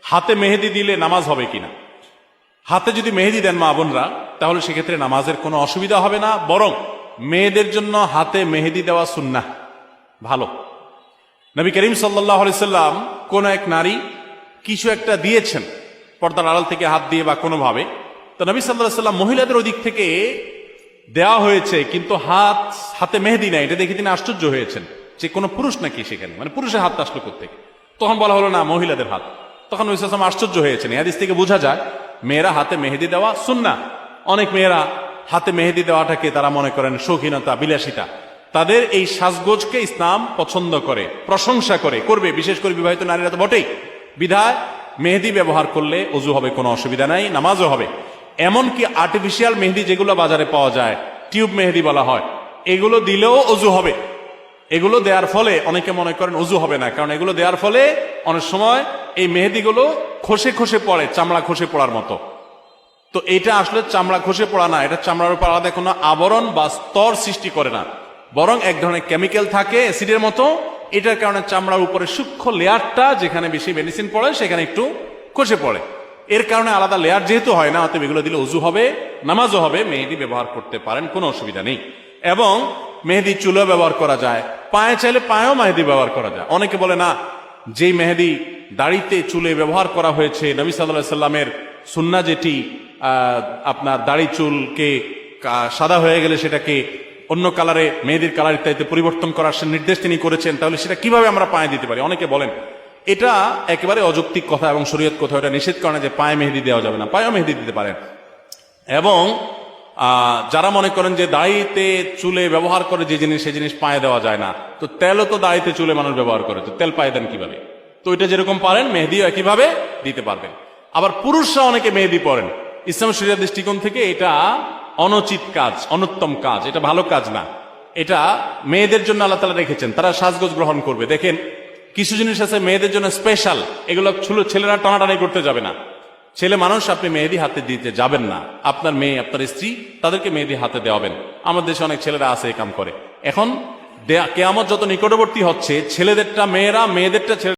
হাতে মেহেদি দিলে নামাজ হবে কিনা। হাতে যদি মেহেদি দেন মা বোনরা, তাহলে সেক্ষেত্রে নামাজের কোনো অসুবিধা হবে না, বরং মেয়েদের জন্য হাতে মেহেদি দেওয়া সুন্নাহ, ভালো। নবী করিম সাল্লাল্লাহু আলাইহি সাল্লাম কোন এক নারী কিছু একটা দিয়েছেন পর্দার আড়াল থেকে হাত দিয়ে বা কোনোভাবে, তো নবী সাল্লাল্লাহু আলাইহি সাল্লাম মহিলাদের ওদিক থেকে দেওয়া হয়েছে কিন্তু হাতে মেহেদি নাই, এটা দেখে তিনি আশ্চর্য হয়েছেন যে কোনো পুরুষ নাকি সেখানে, মানে পুরুষের হাতটা আসলো কোত্থেকে। তখন বলা হলো না, মহিলাদের হাত। তখন নবী সাল্লাল্লাহু আলাইহি ওয়াসাল্লাম আশ্চর্য হয়েছেন। এই হাদিস থেকে বোঝা যায় মেয়েরা হাতে মেহেদি দেওয়া সুন্নাহ। অনেক মেয়েরা হাতে মেহেদি দেওয়াটাকে তারা মনে করেন শৌখিনতা, বিলাসিতা। তাদের এই সাজগোজকে ইসলাম পছন্দ করে, প্রশংসা করে, করবে, বিশেষ করে বিবাহিত নারীরা তো বটেই। বিধায় মেহেদি ব্যবহার করলে ওযু হবে, কোনো অসুবিধা নাই, নামাজও হবে। এমনকি আর্টিফিশিয়াল মেহেদি যেগুলো বাজারে পাওয়া যায়, টিউব মেহেদি বলা হয়, এগুলো দিলেও ওযু হবে। এগুলো দেওয়ার ফলে অনেকে মনে করেন ওযু হবে না, কারণ এগুলো দেওয়ার ফলে অনেক সময় এই মেহেদিগুলো খসে খসে পড়ে, চামড়া খসে পড়ার মতো। তো এটা আসলে চামড়া খসে পড়া না, এটা চামড়ার উপর আলাদা কোনো আবরণ বা স্তর সৃষ্টি করে না, বরং এক ধরনের কেমিক্যাল থাকে অ্যাসিডের মতো। এটার কারণে চামড়ার উপরে সূক্ষ্ম লেয়ারটা, যেখানে বেশি মেডিসিন পড়ে সেখানে একটু খসে পড়ে। এর কারণে আলাদা লেয়ার যেহেতু হয় না, অতএব এগুলো দিলে ওযু হবে, নামাজও হবে। মেহেদি ব্যবহার করতে পারেন, কোনো অসুবিধা নেই। এবং মেহেদি চুলেও ব্যবহার করা যায়, পায়ে চাইলে পায়েও মেহেদি ব্যবহার করা যায়। অনেকে বলে না, যেই মেহেদি দাড়িতে চুলে ব্যবহার করা হয়েছে, নবী সাল্লাল্লাহু আলাইহি সাল্লামের সুন্নাহ যেটি আপনার দাড়ি চুলকে সাদা হয়ে গেলে সেটাকে অন্য কালারে, মেহেদির কালার ইত্যাদিতে পরিবর্তন করার নির্দেশ তিনি করেছেন, তাহলে সেটা কিভাবে আমরা পায়ে দিতে পারি? অনেকে বলেন এটা একেবারে অযৌক্তিক কথা এবং শরীয়ত কথা, এটা নিষেধ করে না যে পায়ে মেহেদি দেওয়া যাবে না, পায়েও মেহেদি দিতে পারেন। এবং যারা মনে করেন যে দাড়িতে চুলে ব্যবহার করে যে জিনিস, সেই জিনিস পায়ে দেওয়া যায় না, তো তেলও তো দাড়িতে চুলে মানুষ ব্যবহার করে, তো তেল পায়ে দেন কিভাবে? তো এটা যেরকম পারেন মেহেদিও একইভাবে দিতে পারবেন। আবার পুরুষরা অনেকে মেহেদি পরেন, ইসলাম শরীয়তের দৃষ্টিকোণ থেকে এটা অনুচিত কাজ, অনুত্তম কাজ, এটা ভালো কাজ না। এটা মেয়েদের জন্য আল্লাহ তাআলা রেখেছেন, তারা সাজগোজ গ্রহণ করবে। দেখেন কিছু জিনিস আছে মেয়েদের জন্য স্পেশাল, এগুলো ছেলেরা টানাটানি করতে যাবে না। ছেলে মানুষ, আপনি মেহেদি হাতে দিতে যাবেন না। আপনার মেয়ে, আপনার স্ত্রী, তাদেরকে মেহেদি হাতে দেওয়াবেন। আমাদের দেশে অনেক ছেলেরা আছে এই কাম করে। এখন কিয়ামত যত নিকটবর্তী হচ্ছে, ছেলেদেরটা মেয়েরা, মেয়েদেরটা ছেলে